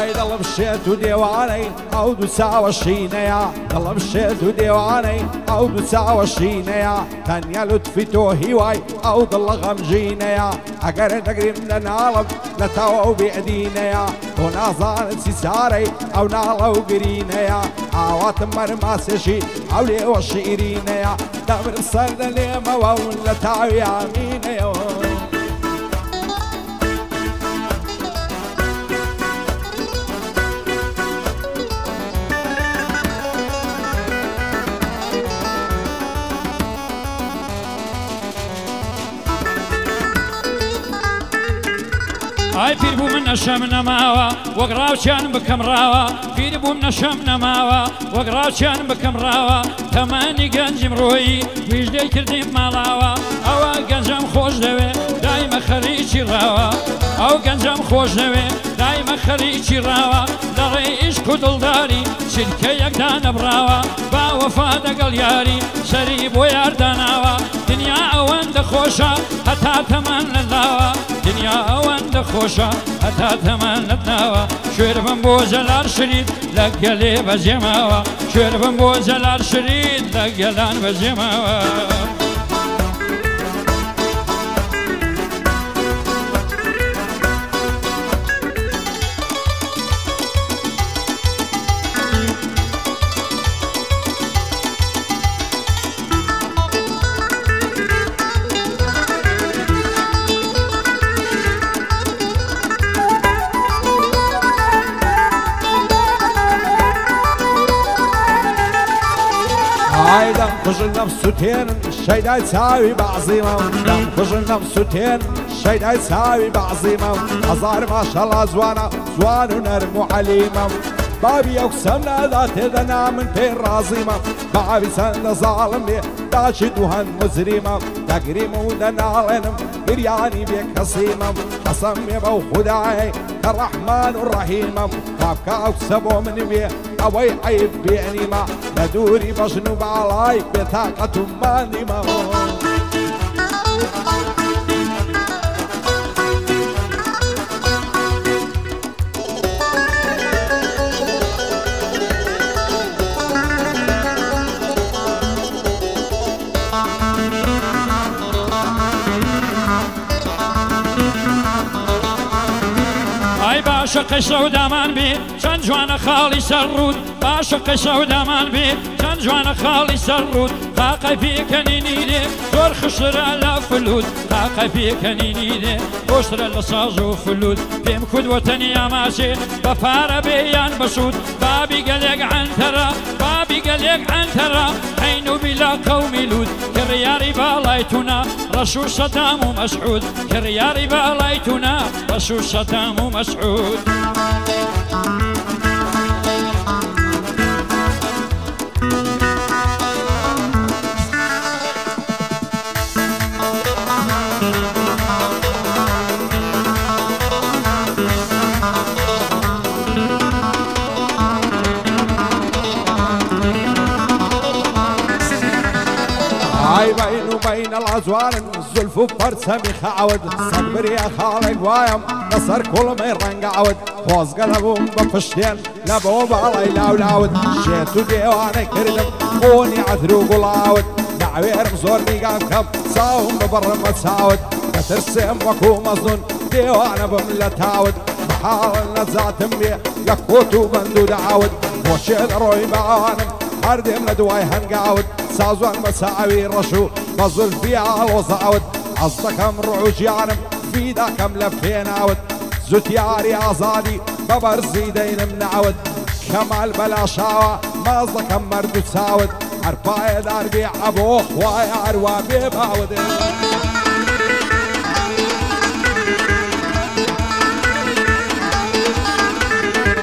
ئای دڵم شێت و دێوانەی ئەو دوو چاوە شینەیە دڵم شێت و دێوانەی ئەو دوو چاوە شینەیە تەنیا لوتفی تۆ هیوای ئەو دڵە غەمژینەیە ئەگەر دەگریم لە ناڵم لە تاوە ئەو بێدینەیە تۆ نازانت چی چارەی ئەو ناڵە و گرینەیە ئاواتم مەرماسێژی ئەو لێوە شیرینەیە دەبرم سەردە لێمەوە و لە تاوی ئامینەیەوە ئای پیر بوو من نەشەم نەماوە وەک ڕاوچیان بکەم ڕاوە پیر بووم نەشەم نەماوە وەک ڕاوچیان بکەم ڕاوە تەمەنی گەنجیم ڕۆیی ویژدەی کردیم ماڵاوە ئەوە گەنجەم خۆش دەوێ دایمە خەریکی ڕاوە ئەو گەنجەم خۆش دەوێ دایمە خەریکی ڕاوە لەڕێ عیشق و دڵداری چرکە یەکدا نەبراوە با وەفا دەگەڵ یاری سەری بۆ یارداناوە دنیا ئەوەندە خۆشە هەتا تەمەن لەداوە دنیا ئەوەندە خۆشە هەتا تەمەن لەداوە شوێر بم بۆ جەلال شرید لە گەلێ بەجێماوە شوێر بم بۆ جەلال شرید لە گەلان بەجێماوە ئای دەم کوژن لەم سوتێنن شەیدای چاوی بەعزیمە دەم کوژن لەم سوتێن شەیدای چاوی بەعزیمە هەزار ماشەڵا جوانە جوان و نەرم و عەلیمە بابی ئەو کسەم نادا تێدەنا من پێی ڕازیمە بابی چەندە زاڵم بێ داچی دووهەن مجریمە دەگریم و دەناڵێنم گریانی بێ کەسیمەم قەسەم بێ بەو خودایە کە ڕەحمان و ڕەحیمەم کابکە ئەو کسە بۆ من بێ ئەوەی عیب بێنیمە لە دووری بەژن و باڵای بێتاقەت و مانیمە باشە قەیسە و دامان بێ چەند جوانە خاڵی سەر ڕوود باشە قەیسە و دامان بێ چەند جوانە خاڵی سەر ڕوود قاقەی پێکەنینی دێ زۆر خشترە لە فلود قاقەی پێکەنینی دێ خۆشترە لە ساز و فلود پێم کودوەتەنی ئاماچێ بە پارە بێ یان بەسوود بابی گەلێک عنتەرە بابی گەلێک عنتەرە عین و بیلا قەومی لود کڕیاری باڵای تونا ڕەش و سەدام و مەسعود کڕیاری باڵای تونا ڕەش و سەدام و مەسعود ئای بین و بین العزوان زلف و پەرچەمی خەعەود سەد بریە خاڵێک وایم لەسەر کوڵمەی ڕەنگەعەود خۆزگە نەبووم بە پشتێن لە بۆ باڵای لاولاود شێت و دێوانەی کردم بۆنی عەتر و گوڵاود دەعوێرم زۆر نیگا بکەم چاوم ببڕمە چاود دەترسێم وەکوو مەزنون دێوانە بم لە تاود بەحاڵن نەجاتم بێ لە کۆت و بەند و دەعاود بۆ شێ دەڕۆی بەوانم هەردێم لە دوای هەنگاود سازوان بە چاوی ڕەش و بە زولفی ئاڵۆزاود حەز دەکەم ڕۆژیانم فیداکەم لە پێناود زوتیاری ئازادی بە بەرزی دەینم ناود کەمال بەلاشاوە ماز دەکەم مەرد و چاود هەر پایەدار بێ ئەبۆ خوای هەروە بێ باودێ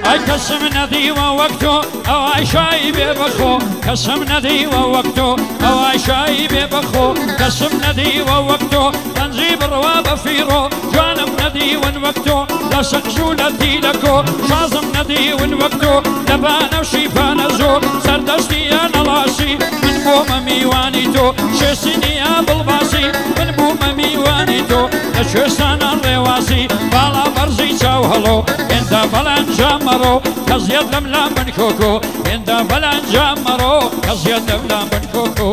ئەی کەسم نەدیوە وەک تۆ ئەوای شایی بێ بەخۆ کەسم نەدیوە وەک تۆ ئەوای شایی بێ بەخۆ کەسم نەدیوە وەک تۆ گەنجی بڕوا بە فیڕۆ جوانم نەدیون وەک تۆ لە شەقژوو لە تیلەکۆ شازم نەدیون وەک تۆ لە بانە و شیپانە زۆر سەردەشتیە نەڵاشی من بۆمە میوانی تۆ شێسینیە بڵباسی من بوومە میوانی تۆ لە کوێستانە ڕێواسی باڵا بەرزی چاو هەڵۆ هێندا بەلەنجام مەڕۆ کەزیەت لەم لام بن کۆکۆ هێندا بەلەنجام مەڕۆ کەزیەت لەم لام بن کۆکۆ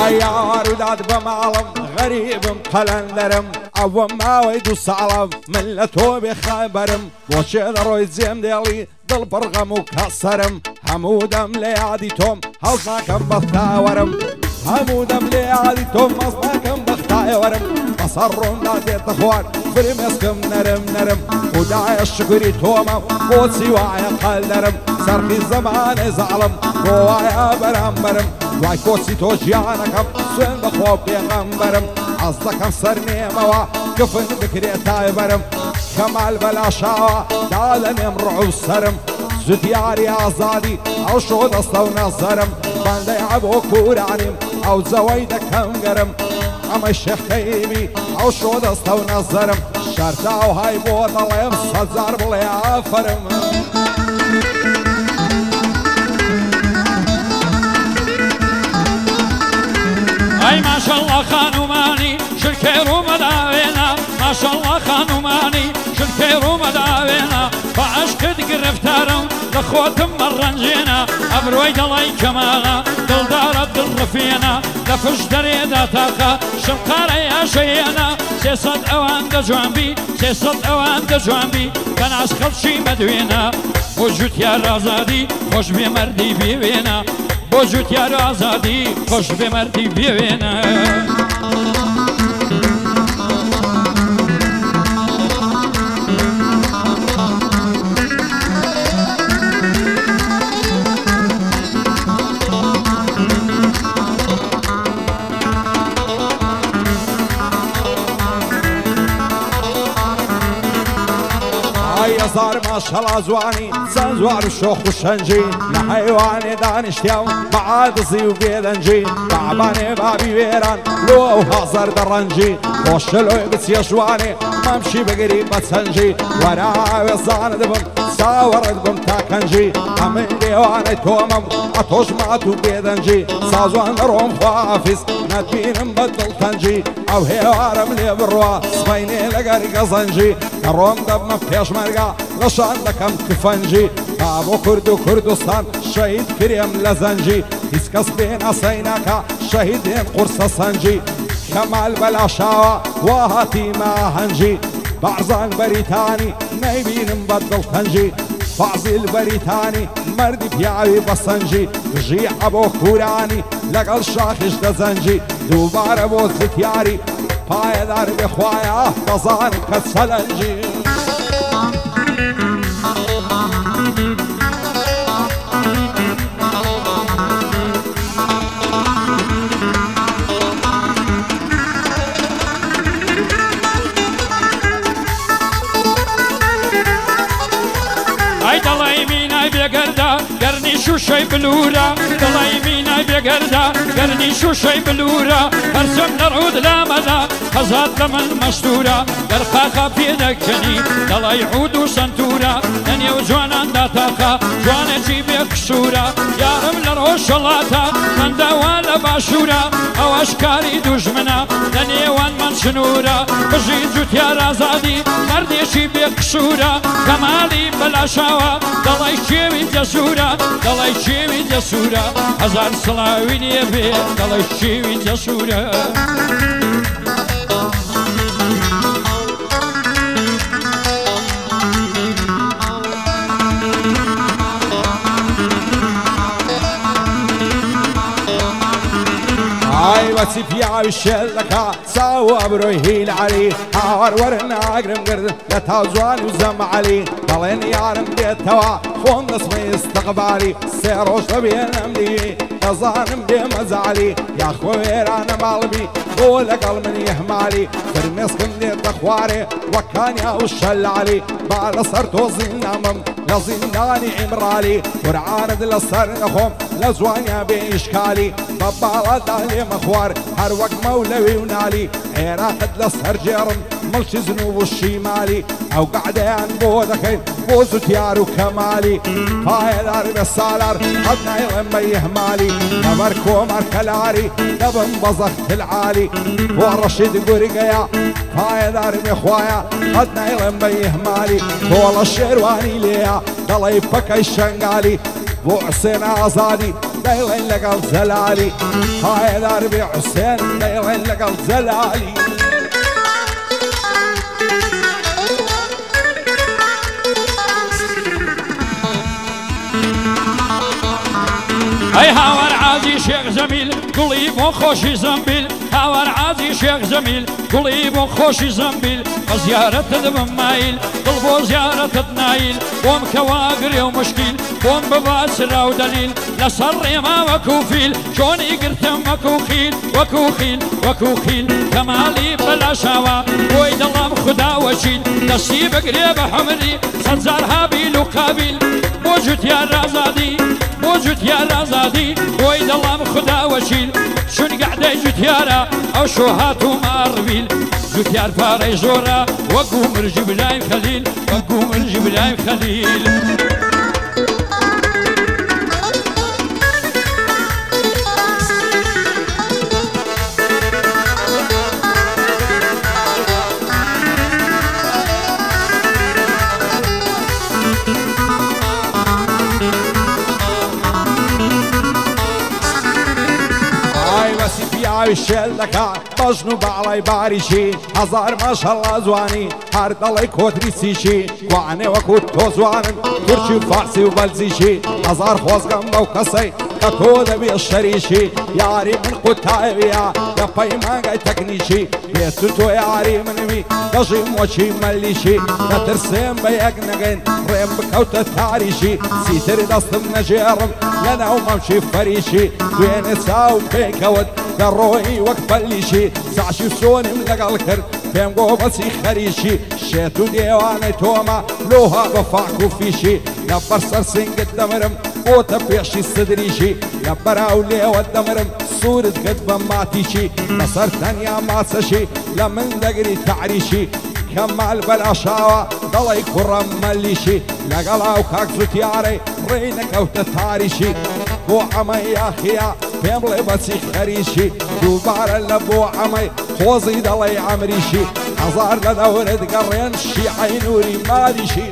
عيار وداد بمعلم غريبم قلندرم او ماوي دو سعلم ملتو بخبرم بوشي دروي زيم ديالي دل برغم وكسرم حمودم ليعدي توم هزناكم بختاورم حمودم ليعدي توم هزناكم بختاورم بصرون نادي تخوان فرمسكم نرم نرم وداعي الشكري تومم بوتسي وعي قلدرم سرقي الزمان زعلم بوايا برم برم وای کۆچی تۆ ژیانەکەم سوێن بەخۆ پێغەمبەرم ئەس دەکەم سەرنێمەوە گفن بکرێت تایبەرم کەمال بەلاشاوە دادەنێم ڕوع و سەرم زودیاری ئازادی ئەو شۆ دەستە و نەزەرم بەندەی عەبۆ کوورانیم ئەو جەوەی دەکەم گەرم ئەمە شێخەیمی ئەو شۆ دەستە و نەزەرم شەرتا و های بۆ دەڵێم سەجار بڵێ ئافەرم ئەی ماشەڵڵا خانومانی شرکەی ڕوومەداوێنە ماشەڵڵا خانومانی شرکەی ڕوومەداوێنە بە عەشقت گرفتارم لە خۆتم مەڕەنجێنە ئەبرۆی دەڵی کەماغە دڵدارە دڵڕفێنە لە پشت دەرێدا تاقە شمقارە یاشەیێنە سێسەد ئەوان دەجوانبی سێسەد ئەوان دەجوانبی کە ناس خەڵکی بەدوێنە بۆ جوتیار ئازادی خۆش بێ مەردی بێوێنە بۆ جوتیار ئازادی خۆش بێ مەردی بێوێنە هزار ماشەڵا زوانی چەند زوار و شۆخ و شەنجی لە حەیوانێ دانیشتیا و بەعادزی و بێدەنجی بەعبانێ بابی وێران لۆ ئەو هەزار دەڕەنجی خۆشەلۆی بچیە ژوانێ مەمشی بگری بە چەنجی وەرە ئاوێزانت بم چاوەڕت بم تا کەنجی ئەمن لێوانەی تۆمەم ئەتۆش مات و بێدەنجی سازوان دەڕۆم خوافیز نەتبینم بە دڵتەنجی ئەو هێوارم لێ بڕوە سبەینێ لەگەر گەزەنجی کە ڕۆم دەبمە پێشمەرگا لەشان دەکەم تفەنجی تا بۆ کورد و کوردستان شەهید کرێم لە زەنجی هیچ کەس پێ نەسەینەکە شەهیدێن قورسە سەنجی کەمال بەلاشاوە وا هاتیمە هەنجی بەعزان بەریتانی نەیبینم بە دڵتەنجی فازیل بەریتانی مەردی پیاوی بەسەنجی ژی ئەبۆ کوورانی لەگەڵ شاخیش دەزەنجی دووبارە بۆ زتیاری پایەدار بخوایە دەزانم کە چەلەنجی گەرنی شوشەی بلورە دڵی مینای بێگەردا گەرنی شوشەی بلورە هەرچەم نەڕود لامەدا هەزات لە من مەستورە گەرقاقا پێدەکەنی دڵی عود و سنتورە لەنێو جواناندا تاقا جوانێکی بێ قسوورە یارم لە ڕۆژەڵاتە منداوا لە باشوورە ئەوەش کاری دوژمنە لە نێوان من شنورە بژی جوتیار ئازادی مەردێکی بێ قسوورە کەمالی بەلاشاوە دڵی کێوی جەسوورە دڵی کێوی جەسوورە هەزار سڵاوی لێ بێ دڵی کێوی جەسوورە وەچی پیاوی شێل دەکا چاو ئەبرۆی هیل عەلی هاوار وەرن ئاگرم گرد لە تاوزوان و زەمعەلی دەڵێن یارم دێتەوە خۆم دەسمەی ئستەقبالی سێ ڕۆژ دەبێنم دیوی نەزانم بێمەزالی یاخۆ وێرانە ماڵبی بۆ لەگەڵ منی هەمالی فرمێسکم دێتە خوارێ وەکانیا و شەلالی با لەسەر تۆ زیندامم لە زیندانی عیمرالی قورعانت لەسەر نەخۆم لە جوانیا بێ ئیشکالی بە باڵادا لێمە خوار هەر وەک مەولەوی و نالی عێراقت لەسەر جێڕم مڵکی جنوب و شیمالی ئەو قەعدەیان بۆ دەکەین بۆ زوتیار و کەمالی پایەدار بێ سالار قەت نایڵێم بە ئیهمالی لەبەر کۆمەر کەلاری دەبم بە زەختل عالی بۆ ڕەشید گورگەیە پایەدار بێ خوایە قەت نایڵێم بە ئیهمالی تۆڵە شێروانی لێیە دەڵێی پەکەی شەنگالی بۆ حسێن ئازادی دەیڵێن لەگەڵ جەلالی پایەدار بێ حسێن دەیڵێن لەگەڵ جەلالی ئەی هاوار عازی شێخ جەمیل گوڵی بۆ خۆشی زەمبیل هاوار عازی شێخ جەمیل گوڵی بۆ خۆشی زەمبیل بە زیارەتت بم مایل دڵ بۆ زیارەتت نایل بۆم کەوا گرێ و مشکیل بۆم ببا چرا و دەلیل لەسەر ڕێما وەکو فیل چۆنی گرتم وەکو خیل وەکو خیل وەکو خیل کەمالی بەلاشاوە بۆی دڵم خدا وەچیل دەستی بگرێ بە حەمری سەدجار هابیل و قابیل بۆ جوتیار ئازادی بۆ جوتیار ئازادی بۆی دڵم خدا وەچیل چون گەعدەی جوتیارە ئەو شۆ هاتوو ماڕویل جوتیار پارەی زۆرە وەکو مرژی بلایم خەلیل وەکو مرژی بلایم خەلیل پیاوی شێل دەکا بەژن و باڵای باریشی هەزار ماشەڵڵا جوانی هەر دەڵێی کۆتری سیشی کوانێ وەکو تۆ جوانن تورکی و فارسی و بەلزیشی هەزار خۆزگەم بەو کەسەی کە تۆ دەبێ شەریشی یاری من قوتایویە لە پەیمانگای تەکنیشی بێت تۆ یاری منوی دەژی مۆچی مەلیشی دەترسێم بە یەک نەگەین ڕێم بکەوتە تاریشی سیتر دەستم نەژێڕم لە ناو مەمچی فەریشی دوێنێ چاو پێکەوت دەڕۆی وەک پەلیشی ساشی سۆنیم لەگەڵ کرد پێم گۆ بەچی خەریشی شێت و دێوانەی تۆمە لۆها بە فاک و فیشی لە بەرسەر سنگت دەمرم بۆتە پێشی سدریشی لە بەراو لێوە دەمرم سوورت کرد بە ماتیشی لەسەر تەنیا ماچەشی لە من دەگری تعریشی کەمال بەلاشاوە دەڵی کوڕەم مەلیشی لەگەڵ ئەو کاک زوتیارەی ڕێی نەکەوتە تاریشی بۆ ئەمەی یاخیا پێم بڵێ بەچی خەریشی دووبارە لە بۆ ئەمەی خۆزی دەڵێ ئەمریشی هەزار لە دەورت گەڕێن شیعەی نووری ماریشی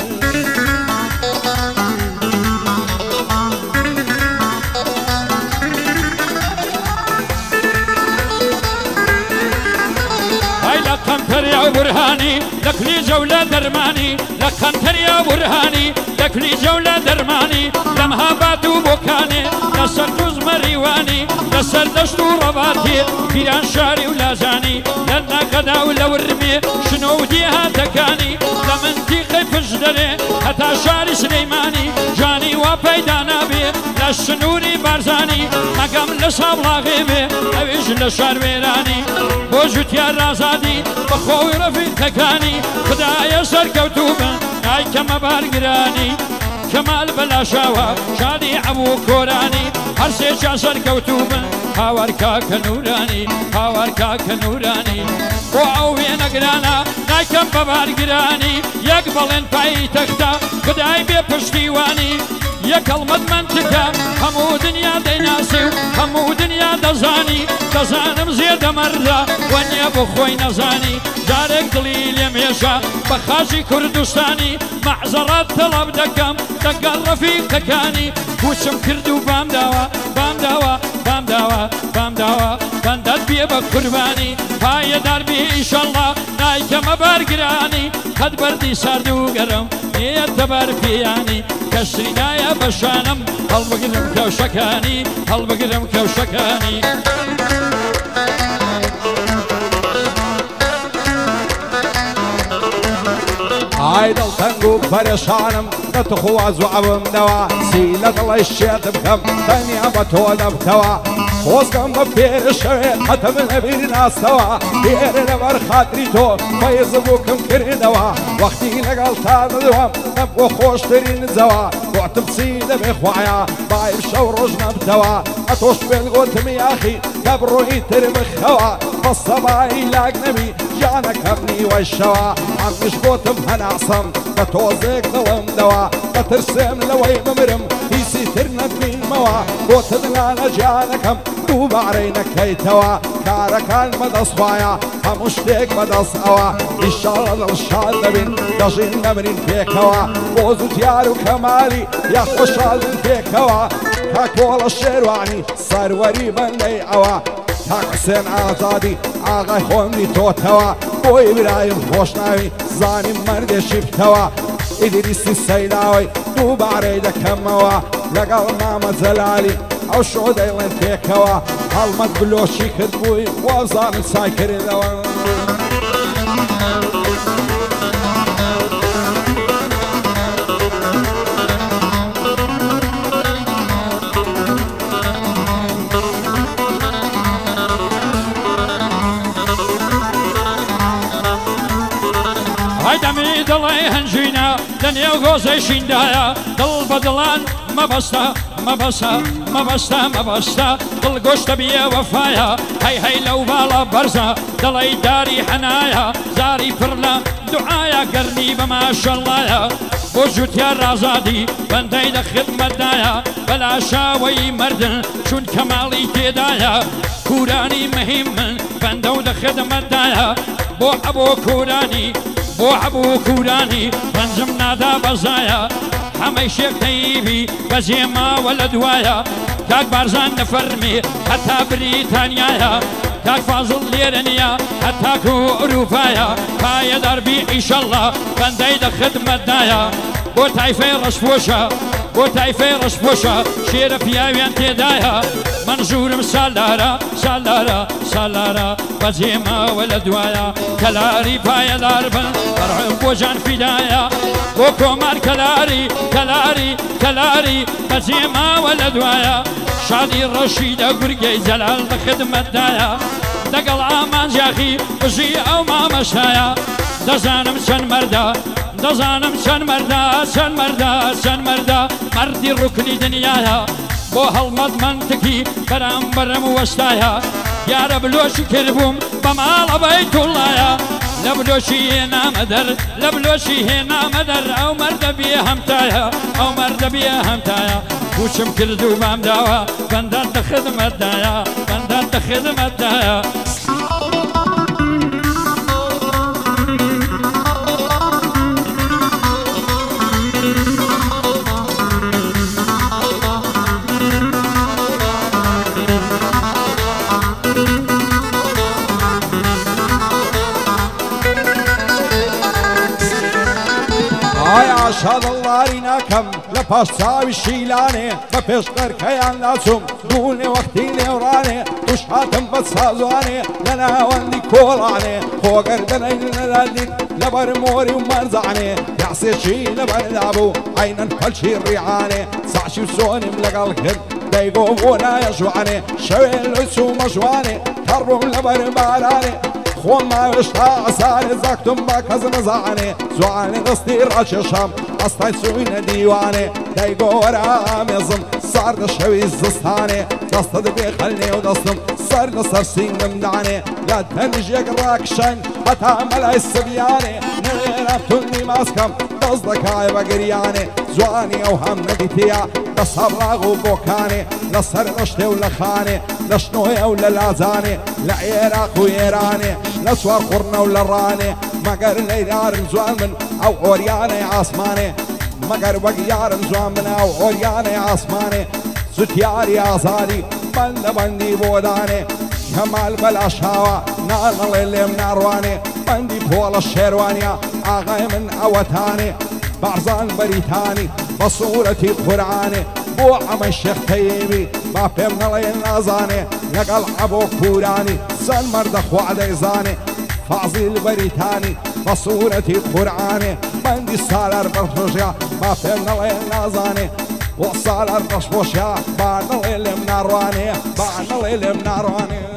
قەنتەریا برهانی لەکلی جەولە دەرمانی لە قەنتەریا برهانی لەکلی جەولە دەرمانی لەم هابات و بۆکانێ لەسەر توز مەریوانی لەسەر دەشت و ڕەباتی پیران شاری و لازانی لە ناقەدا و لە ورمێ شنۆ و دیهاتەکانی لە منتیقەی پشت دەرێ هەتا شاری سلەیمانی جانی وا پەیدا نابێ لە شنووری بارزانی مەگەم لە سابڵاغێ بێ ئەویش لە شار وێرانی بۆ جوتیار ئازادی بەخۆی ڕەفیقەکانی خدایە سەرکەوتوو بن ئای کەمە بارگرانی کەمال بەلاشاوە شادی هەموو کۆرانی هەرسێکیان سەرکەوتوو بن هاوار کاکە نورانی هاوار کاکە نورانی بۆ ئەو وێنەگرانە نایکەم بە بارگرانی یەک بەڵێن پایی تەختە خدای بێ پشتیوانی یەک هەڵمەت منتکە هەموو دنیا دەیناسی و هەموو دنیا دەزانی دەزانم زێدە مەردا وەنیە بۆ خۆی نەزانی جارێک دڵی لێمێشە بە خاچی کوردستانی مەعزەڕات تەڵەب دەکەم لەگەڵ ڕەفیقەکانی کوچم کرد و بام داوە بام داوە بام داوە بام داوە بەندەت بێ بە قوربانی پایەدار بێ ئیشەڵڵا نایکەمە بارگرانی قەت بەردی سارد و گەرم نێتە بارپیانی کەسری نایە بەشانم هەڵبگرم کەوشەکانی هەڵبگرم کەوشەکانی هاي دڵتەنگ و پەرێشانم دەتخواز و ئەوم دەوا سی لە دڵی شێت بکەم تەنیا بە تۆ دەبتەوە خۆزگەم بە پێرشەوێ قەتم لەبیر ناستەوە پێرە لەبەر خاتری تۆ فەیز بووکم کردەوە وەختی لەگەڵ تا دەدوم نەبووە خۆشترین زەوە گوتم چی دەبێ خوایە بایم شەو ڕۆژ نەبتەوە ئەتۆش پێت گوتم یاخی کە بڕۆی تر بخەوە بە سەبایی لاک نەبی گیانەکەم نیوەی شەوە ئەمیش گوتم هەناسم بە تۆزێک دڵم دەوە بەترسێم لەوەی بمرم هیچی تر نەبینمەوە گوتم لانە گیانەکەم دووبارەی نەکەیتەوە کارەکان بەدەست خوایە هەموو شتێک بەدەست ئەوە ئیشاڵە دڵشاد دەبین دەژین نەمرین پێکەوە بۆ زوتیار و کەمالی یا خۆشحاڵین پێکەوە کاکۆڵە شێروانی سەروەری بەندەی ئەوە کاک حوسێن ئازادی ئاغای خۆمی تۆتەوە بۆی برایم خۆشناوی زانیم مەردێکی بتەوە ئیدریسی سەیداوی دووبارەی دەکەمەوە لەگەڵ مامە جەلالی ئەو شۆ دەیڵێن پێکەوە هەڵمەت بلۆشی کرد بووی وازانم سای کردەوە دەمی دڵی هەنجینە لە نێو گۆزەی شیندایە دڵ بە دڵان مەبەستە مەبەستە مەبەستە مەبەستە دڵ گۆشتە بیە وەفایە هەی هەی لەو باڵە بەرزە دڵی داری حەنایە زاری پڕ لە دوعایە گەرنی بە ماشەڵڵایە بۆ جوتیار ڕازادی بەندەی لە خدمەتدایە بەلا شاوەی مردن چون کەماڵی تێدایە کورانی مهم من بەندە و لە خدمەتدایە بۆ ئەبۆ کورانی بۆ هەبوو کورانی ڕەنجم نادا بەزایە هەمەی شێک تەیبی بەجێماوە لە دوایە کاک بارزان نەفەرمی هەتا بریتانیایە کاک فازڵ لێرە نییە هەتاکو ئەوروپایە پایە دەربی ئیشەڵڵا بەندەی لە خدمەتدایە بۆ تایفەی ڕەشپۆشە بۆ تایفەی ڕەشپۆشە شێرە پیاویان تێدایە منزورم سالارە سالارە سالارە بەجێماوە لە دوایە کەلاری پایەدار بن بەڕێم بۆ جان فیدایە بۆ کۆمار کەلاری کەلاری کەلاری بەجێماوە لە دوایە شادی ڕەشیدە گورگەی جەلال لە خدمەتدایە لەگەڵ ئامانجاخی بژی ئەو مامەشایە دەزانم چەند مەردە دەزانم چەند مەردە چەند مەردە چەند مەردە مەردی ڕوکنی دنیایە بۆ هەڵمەت منتکی بەرامبەرم وەستایە یارە بلۆشی کردبووم بە ماڵە بەیتوڵایە لە بلۆشی هێنامە دەر لە بلۆشی هێنامە دەر ئەو مەردە بێ هەمتایە ئەو مەردە بێ هەمتایە پوچم کرد و مام داوە بەندان لە خدمەتدایە بەندان لە خدمەتدایە شادڵاری ناکەم لە پاش چاوی شیلانێ بە پێشقەرکەیان ناچوم دوونێ وەختی نێوڕانێ توش هاتم بە سازوانێ لە ناوەندی کۆڵانێ خۆگەردنەی نەدادیت لەبەر مۆری و مەرزانێ یاسێکی لەبەردا بوو عینەن پەلچی ڕیعانێ ساچی و سۆنیم لەگەڵ کرد دەیگۆ بۆ نایە ژوانێ شەوێ لۆی چوومە ژوانێ کەڕوم لەبەر بارانێ خۆم ماوێشتا ئەسارێ زاکتم با کەس نەزانێ جوانێ دەستی ڕاکێشام ئەستای چووینە دیوانێ دەیگۆ وەرە ئامێزم ساردە شەوی زستانێ دەستت بێ خەلنێ و دەستم سەر لەسەر سینگم دانێ لە تەنیژێک ڕاکشەن هەتا مەلای سبیانێ نەوێرە تونی ماسکەم دەست دەکای بە گریانێ جوانی ئەو هەم نەدیتیە لە سەبراغ و بۆکانێ لەسەر ڕشتێ و لە خانێ لە شنۆیە و لە لازانێ لە عێراق و ئێرانێ لە سوار قوڕنە و لە ڕانێ مەگەر لەیدارم جوان من ئەو ئۆریانەی ئاسمانێ مەگەر وەک یارم جوان من ئەو ئۆریانەی ئاسمانێ زوتیاری ئازادی بەندە بەندی بۆدانێ کەمال بەلاشاوە نانەڵێ لێم ناڕوانێ بەندی پۆڵە شێروانیە ئاغای من ئەوەتانێ بارزان بەریتانی بە سوورەتی قورعانێ بۆ ئەمە شێخ تەیمی با پێم نەڵێ نازانێ لەگەڵ ئەبۆ کورانی چەند مەردە خوا دەیزانێ فازیل بەریتانی بصورة القرآن بندي السالر برفجع ما فينا لين نازاني والسالر بشبوشيا بعد الليل من رواني بعد الليل من رواني